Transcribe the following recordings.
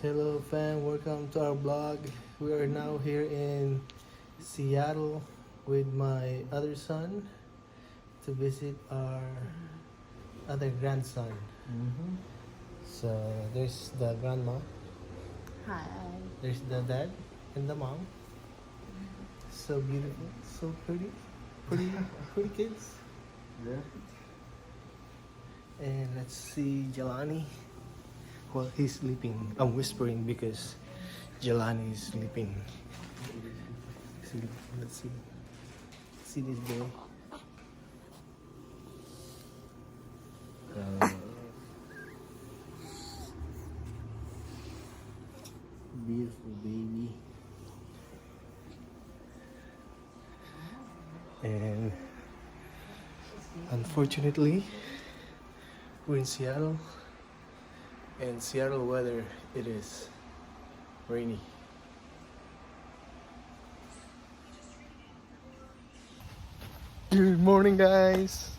Hello fam, welcome to our blog. We are now here in Seattle with my other son to visit our other grandson. So there's the grandma, Hi. there's the dad and the mom. So beautiful, so pretty kids. Yeah. And let's see Jelani. Well, he's sleeping. I'm whispering because Jelani is sleeping. See, let's see. See this boy. Beautiful baby. And unfortunately, we're in Seattle. And Seattle weather, it is rainy. Good morning, guys.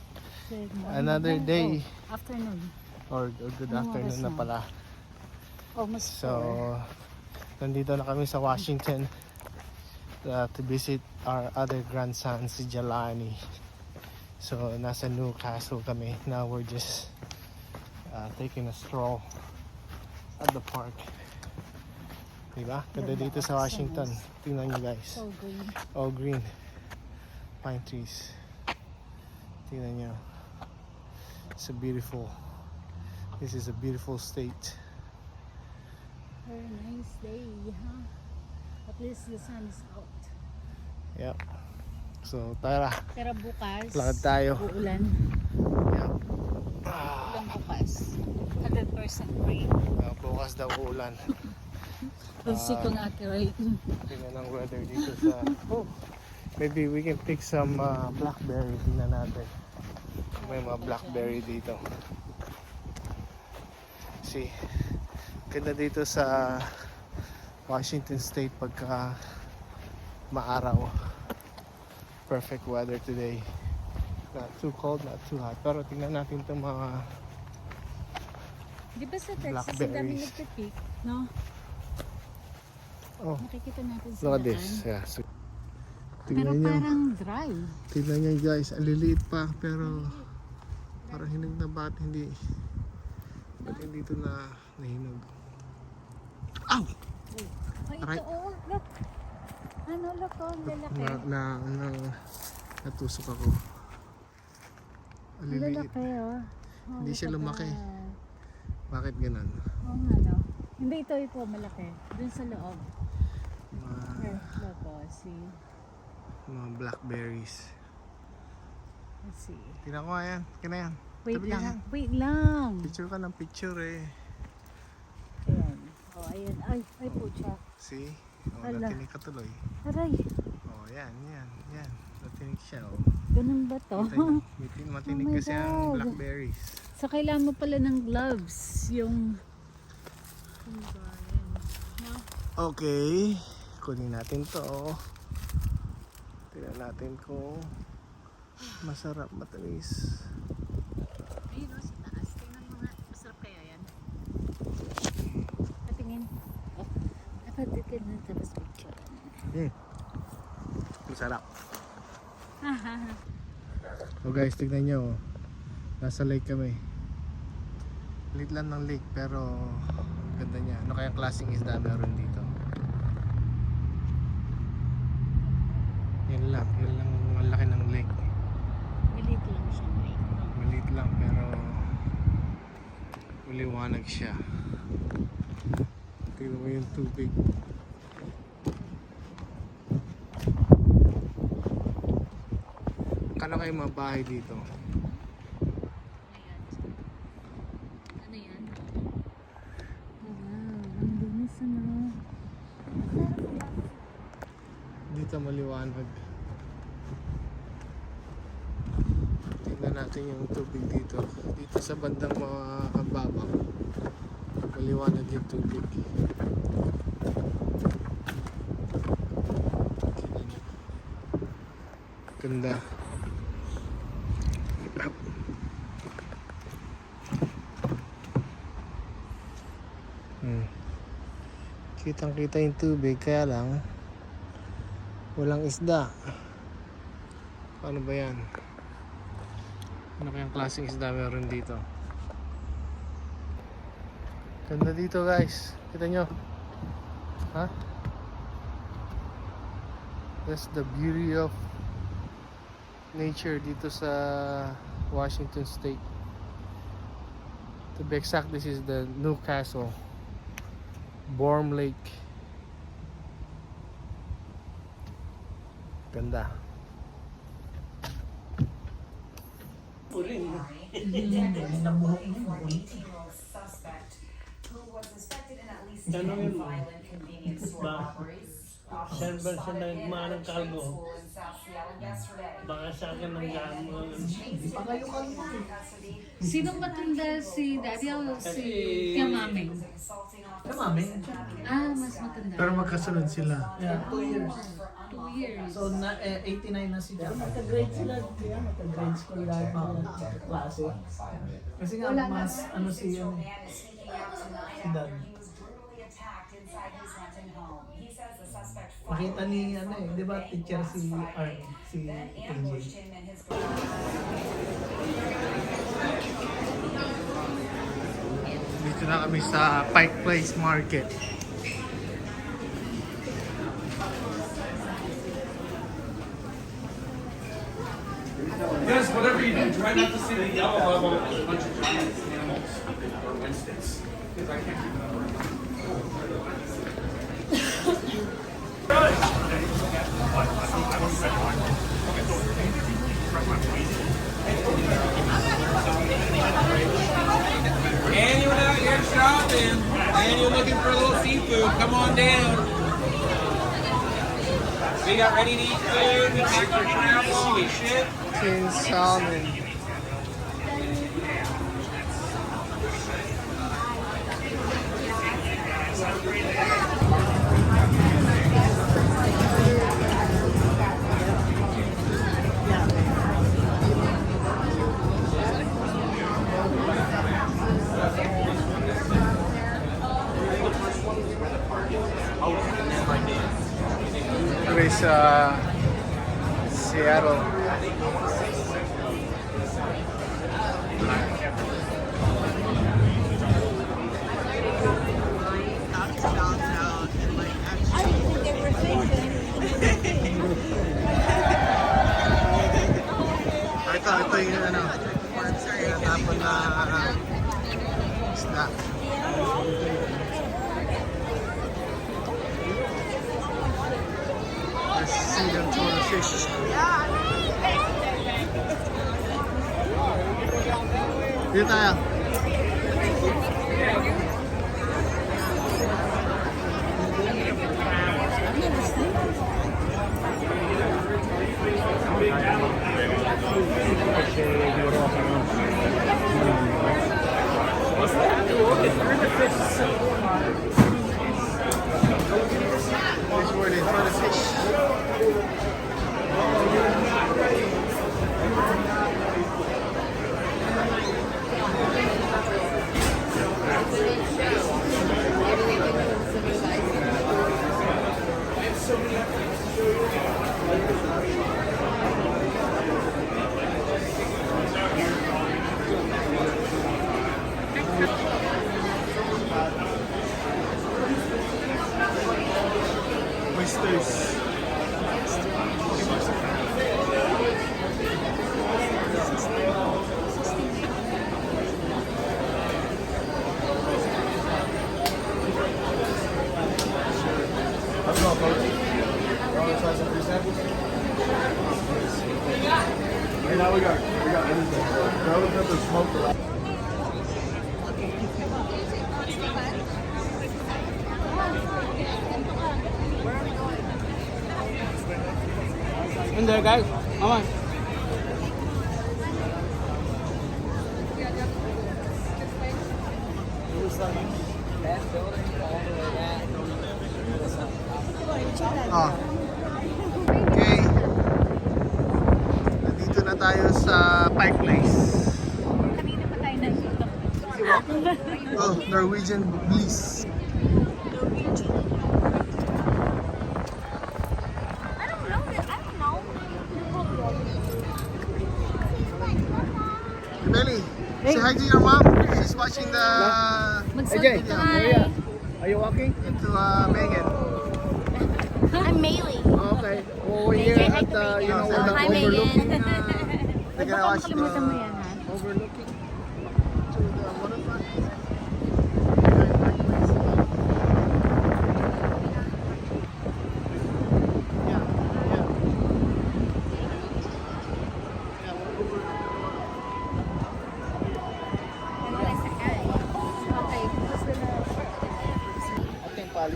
Good morning. Another day. Oh, afternoon. Or good Anong afternoon oras na na? pala. Almost So, 4. nandito na kami sa Washington to visit our other grandson, si Jelani. So, nasa Newcastle kami. Now we're just taking a stroll at the park. Diba? Ganda dito sa Washington. Tingnan nyo guys. So green. All green. Pine trees. Tingnan nyo. It's a beautiful. This is a beautiful state. Very nice day, huh? At least the sun is out. Yep. So, tara. Pero bukas, Lakad tayo. uulan. Yep. Ulan bukas. 100% rain. Bukas daw uulan. We'll see kung accurate. Tingnan ang weather dito sa... Oh, maybe we can pick some blackberry. Tingnan natin. May mga blackberry dito. See, ganda dito sa Washington State pagka maaraw. Perfect weather today. Not too cold, not too hot. Pero tingnan natin itong mga Di ba sa Texas, ang dami blackberries. nagpipick, no? Oh, Nakikita natin sa look at daan. this. Yeah, so, Pero tingnan nyo. parang dry. Tingnan nyo guys, ang liliit pa pero parang hinog na ba't hindi ito na nahinog. Ow! Ay, Aray. ito oh, look. Ano, look oh, ang lalaki. Natusok ako. Ang Ang liliit. lalaki oh. Oh, Hindi siya look at lumaki. that. Bakit ganun? Oo nga no. Hindi ito malaki. Dun sa loob. Here, look oh, see. Mga blackberries. Let's see. Tingnan ko nga yan. Kina yan. Wait Tabi lang. yan. Wait lang. Picture ka ng picture eh. Ayan. Oh, ayan. Ay pucha. See? Oh, Ala. natinig ka tuloy. Aray. Oh, yan. Natinig siya oh. Ganun ba to? Kita nyo. Matinig Oh my kasi ang God. blackberries. So, kailangan mo pala ng gloves. Yung... Ano ba yan? No? Okay, kunin natin to. Tingnan natin kung masarap, matamis. Ayun o, sa taas. Tingnan mo nga. Masarap kaya yan? Patingin. Oh. Napatikin na tapos picture. Masarap. So guys, tignan nyo. Nasa lake kami. Lit lang ng lake pero ganda niya. Ano kayang klaseng isda meron dito? Yan lang ang laki ng lake. Maliit lang siya. Maliit lang pero maliwanag siya. Tingnan mo yung tubig. Kala kayo mga bahay dito. Ano yan? Wow, ang linis ano. Dito maliwanag. Tingnan natin yung tubig dito. Dito sa bandang mga kababa. Maliwanag yung tubig. Ganda. Kitang kita yung tubig, kaya lang walang isda. Paano ba yan? Ano kayang klaseng isda meron dito? Ganda dito guys. Kita nyo? Ha? That's the beauty of nature dito sa Washington State. To be exact, this is the Newcastle Borm Lake. Ganda. Suspect who was suspected in at least 10 violent convenience store robberies. Saan ba siya nagmanang kalbo? In South Seattle yesterday. Baka sa akin ng gamon. Sinong matanda, si Daddy o si Kamaming? Kamaming? Ah, mas matanda. Pero magkasunod sila. Yeah, 2 years. 2 years. So, 89 na si Dama. Naka-grade sila, naka-grade school lahat ng klase. Kasi nga, mas ano si Man is sneaking out tonight Si Dad. after he was brutally attacked inside his rented home. He says the suspect Nakita ni, ano eh, di ba, teacher si Arn, si ambushed AJ. him and his Dito na kami sa Pike Place Market. Guys, whatever you do, try not to see the yellow level of a bunch of giant animals or instance. Because I can't keep it up. And you went out here shopping, and you're looking for a little seafood, come on down. We got ready to eat food, we take your travel, we ship. Tin salmon. Kami sa Seattle. Ito yung ano, tapon na isda. Let's see them tuna fish. Dito tayo. This is where they throw the fish. Oysters. How's it going, coach? You want to try some free samples? Right now we got everything. Garlic pepper smoked. In there, guys. Come on. Oh. Okay. Nandito na tayo sa Pike Place. Kanina pa tayo nagtutok. Oh, Norwegian Bliss. Melly, say hi to your mom. She's watching the AJ, Maria, are you walking? into Megan. I'm Maylee. Okay. Over here Say hi at to the, you know, Megan. the Hi, overlooking, Megan. They're gonna Baka watch makalimutan mo yan, the ha? overlooking. to the waterfront. Yeah, yeah.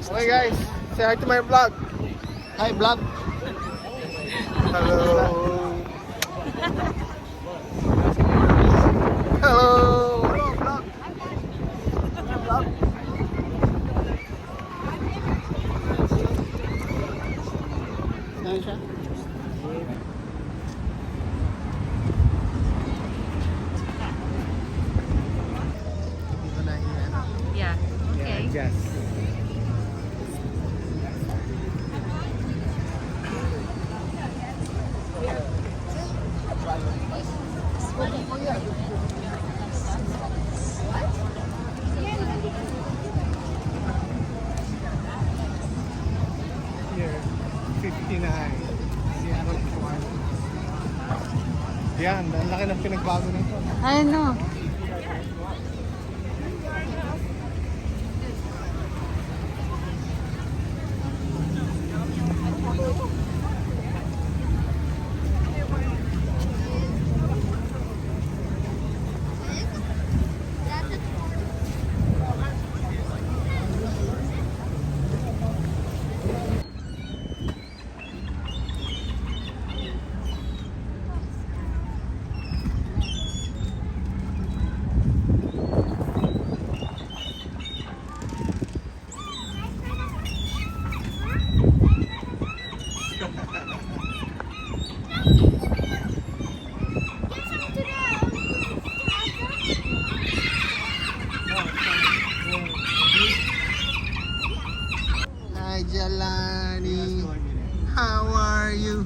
Okay guys, say hi to my vlog. Hi vlog. Hello. Hello. Hello vlog. Vlog. Saan siya? Hindi ko na i-ano. Yeah. Okay. Yes. Here, 59. Seattle, Florida. Yan, ang laki ng pinagbago nito. Ano? Hi Jelani. How are you?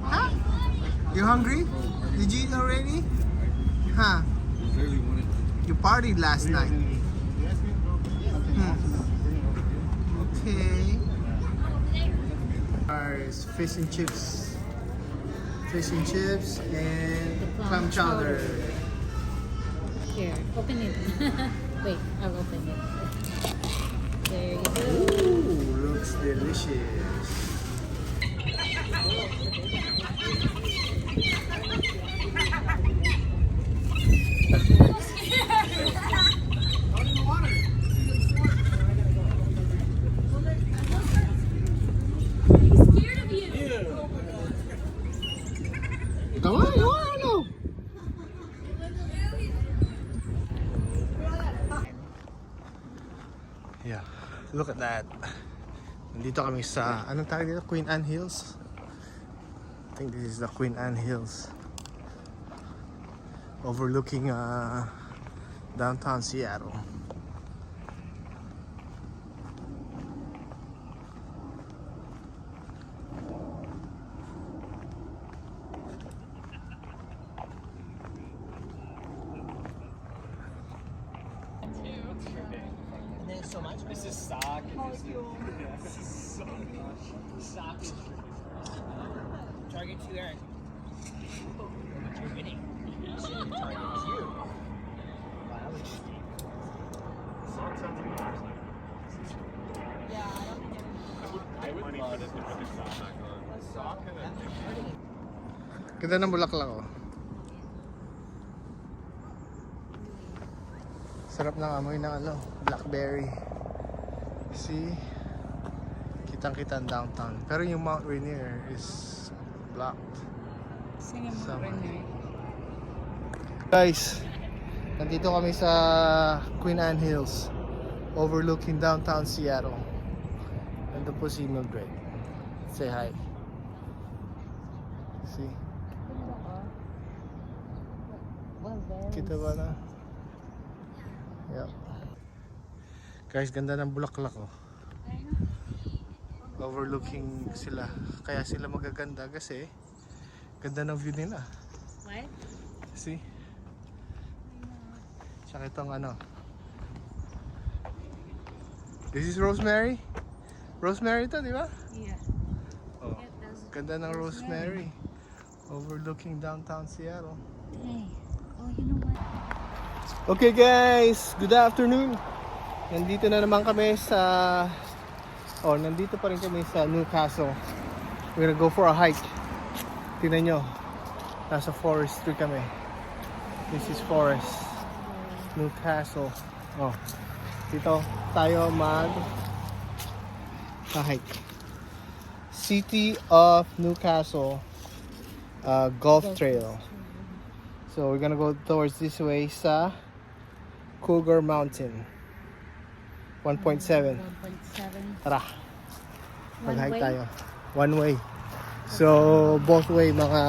Huh? You hungry? Did you eat already? Huh? You partied last night. Okay. Ours fish and chips. Fish and chips and clam chowder. Here, open it. Wait, I'll open it. There you go. Ooh, looks delicious. Come on, you are no. Yeah, look at that. Nandito kami sa, anong tawag dito? Queen Anne Hills? I think this is the Queen Anne Hills. Overlooking downtown Seattle. Ganda ng bulaklak oh. Sarap ng amoy ng ano, blackberry. See? Kitang-kita ang downtown. Pero yung Mount Rainier is blocked. Sino mo Sama. Renee? Guys, nandito kami sa Queen Anne Hills, overlooking downtown Seattle. Nandun po si Mildred. Say hi. See? Well, very. Kita ba na? Yep. Guys, ganda ng bulaklak oh. I know. Overlooking sila. Kaya sila magaganda kasi ganda ng view nila. What? See? Tsaka itong ano. This is Rosemary? Rosemary to, di ba? Yeah. Oh. Yeah, that's Ganda ng Rosemary. Overlooking downtown Seattle. Hey. Oh, you know what? Okay guys, good afternoon. Nandito na naman kami sa nandito pa rin kami sa Newcastle. We're gonna go for a hike. Tingnan nyo, nasa forestry kami. This is forest. Newcastle. Oh, dito tayo hike. City of Newcastle Golf Trail. So we're gonna go towards this way sa Cougar Mountain. 1.7. 1.7. Tara, One mag-hike way? tayo. One way. So both way mga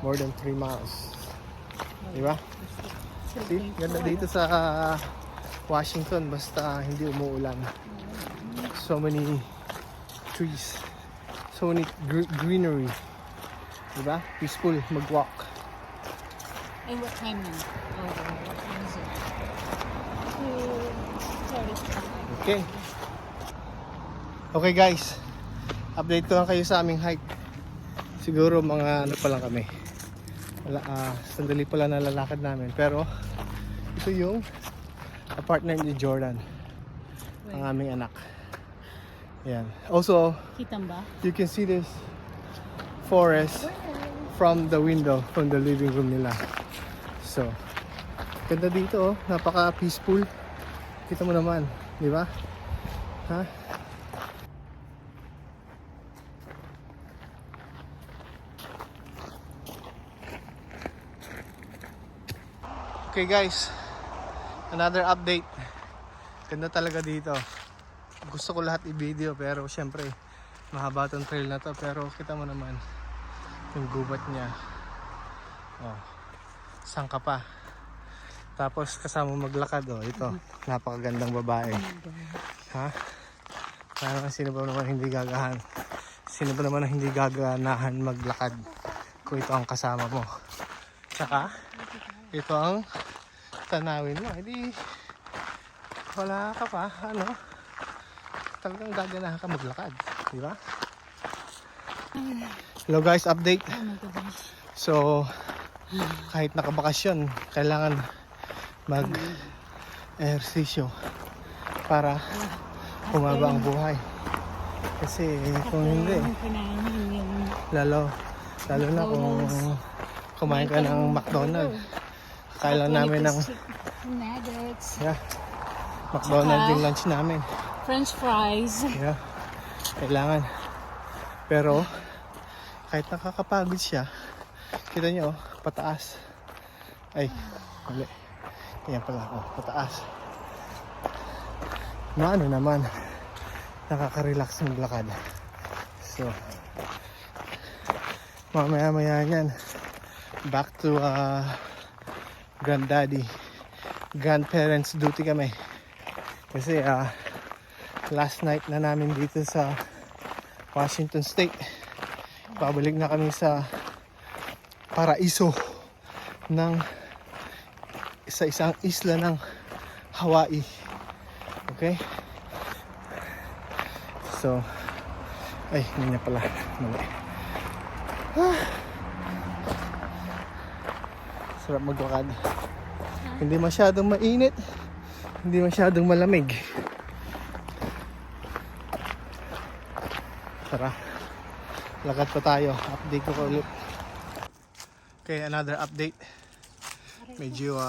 more than 3 miles. Diba? See? Ganda dito sa Washington basta hindi umuulan. So many trees. So many greenery. Diba? Peaceful mag-walk. And what time now? Oh, what time is it? 2:30. Okay. Okay guys. Update ko lang kayo sa aming hike. Siguro mga ano pa lang kami. Sandali pa lang nalalakad namin. Pero ito yung partner ni Jordan. Ang aming anak. Yan. Also, Kitan ba? you can see this forest from the window, from the living room nila. So, ganda dito, oh. Napaka-peaceful. Kita mo naman, di ba? Ha? Okay guys, another update. Ganda talaga dito. Gusto ko lahat i-video pero syempre mahaba tong trail na to, pero kita mo naman yung gubat niya. Oh, sangka pa. Tapos kasama maglakad, oh, ito, napakagandang babae. Ha? Parang sino ba naman hindi gagahan? Sino ba naman hindi gaganahan maglakad kung ito ang kasama mo? Tsaka, ito ang tanawin mo. Hindi, wala ka pa, ano? Talagang gaganahan ka maglakad. Di ba? Hello guys, update. Oh my gosh. So, kahit nakabakasyon, kailangan mag-ehersisyo para humaba ang buhay. Kasi kung hindi, lalo na kung kumain ka ng McDonald's. Kailan namin ng nuggets, McDonald's yung lunch namin. French fries. Yeah, kailangan. Pero kahit nakakapagod siya, kita nyo, pataas. Ay, mali. Yan pala, pataas. Maano naman, nakaka-relax maglakad. So, mamaya yan, back to grandparents duty kami. Kasi last night na namin dito sa Washington State. Pabalik na kami sa paraiso ng isang isla ng Hawaii. Okay? So, ay, hindi na pala. Mali. Sarap maglakad. Hindi masyadong mainit. Hindi masyadong malamig. Tara. Lakad pa tayo. Update ko ulit. Okay, another update. Medyo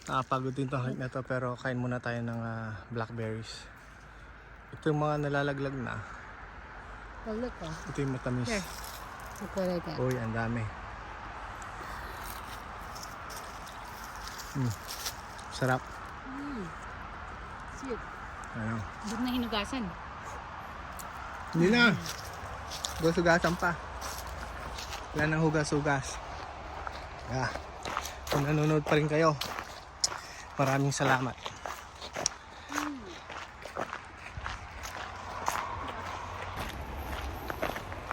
nakapagod din itong hike na to, pero kain muna tayo ng blackberries. Ito yung mga nalalaglag na. Oh, look, oh. Ito yung matamis. Here. Look what I got. Uy, ang dami. Sarap. Sweet. Ano? Doon na hinugasan. Hindi na. Hugas-hugasan pa. Wala nang hugas-hugas. Yeah. Kung nanonood pa rin kayo, maraming salamat.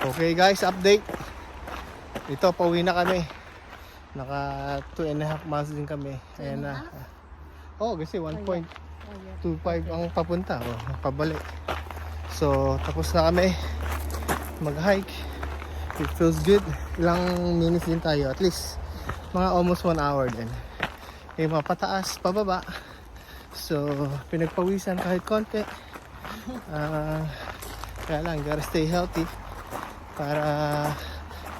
Okay guys, update. Ito, pauwi na kami. Naka 2.5 miles din kami. Ayan na. Oh, kasi 1.25 ang papunta. Oh, pabalik. So, tapos na kami mag-hike. It feels good. Ilang minutes din tayo. At least, mga almost 1 hour din. Yung mga pataas, pababa. So, pinagpawisan kahit konti. Kaya lang, gotta stay healthy para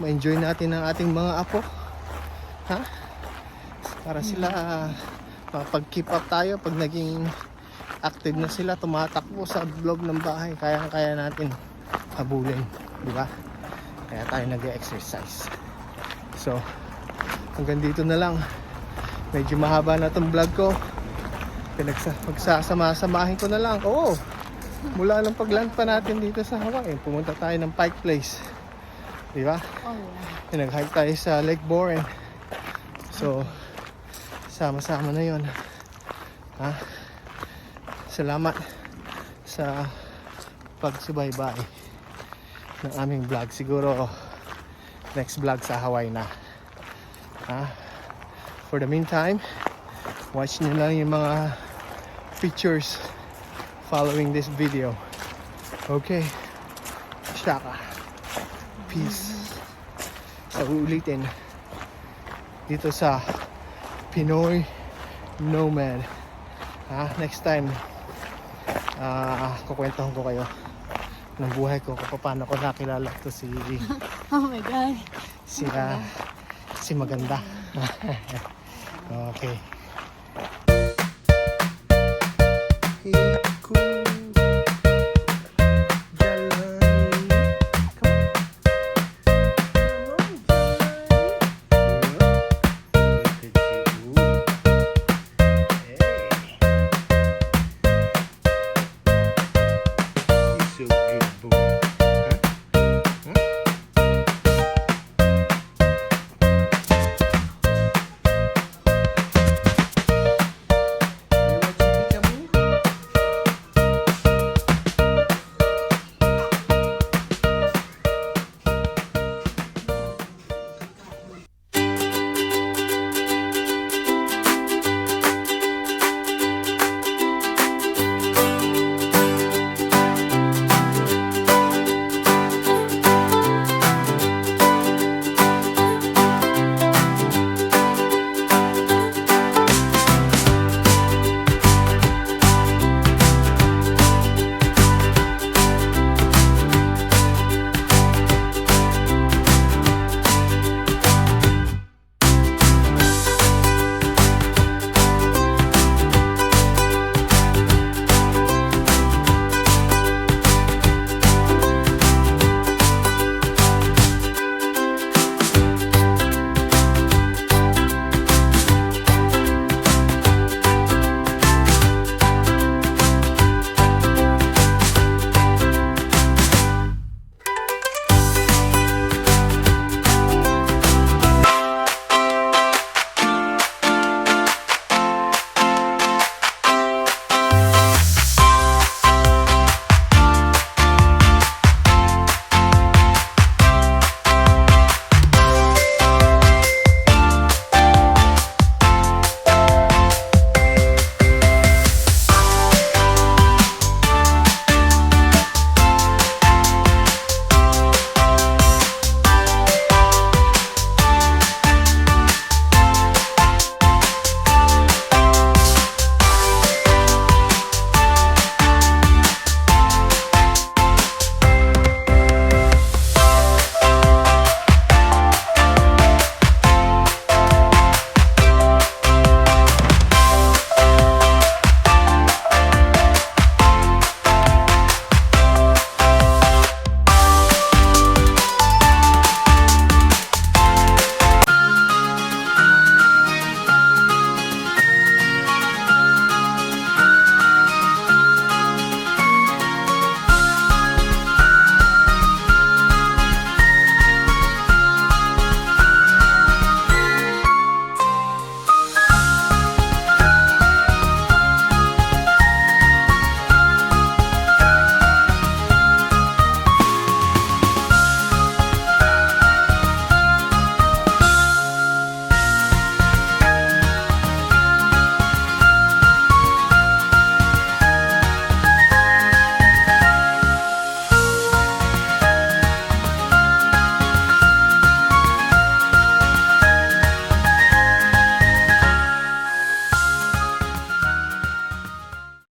ma-enjoy natin ang ating mga apo. Ha? Para sila makapag-keep up tayo pag naging active na sila, tumatakbo sa loob ng bahay. Kaya natin habulin, di ba? Kaya tayo nag-exercise. So, hanggang dito na lang. Medyo mahaba na itong vlog ko. Pagsasama-samahin ko na lang. Oo, mula nung pag-land pa natin dito sa Hawaii, pumunta tayo ng Pike Place. Di ba? Oh, yeah. Nag-hike tayo sa Lake Boren. So, sama-sama na yon. Ha? Salamat sa pagsubaybay ng aming vlog. Siguro, next vlog sa Hawaii na. Ha? For the meantime, watch nyo lang yung mga pictures following this video. Okay. Shaka. Peace. Sa uulitin dito sa Pinoy Nomad. Next time kukwentuhan ko kayo ng buhay ko kung paano ko nakilala to si Oh my God. si maganda. Okay.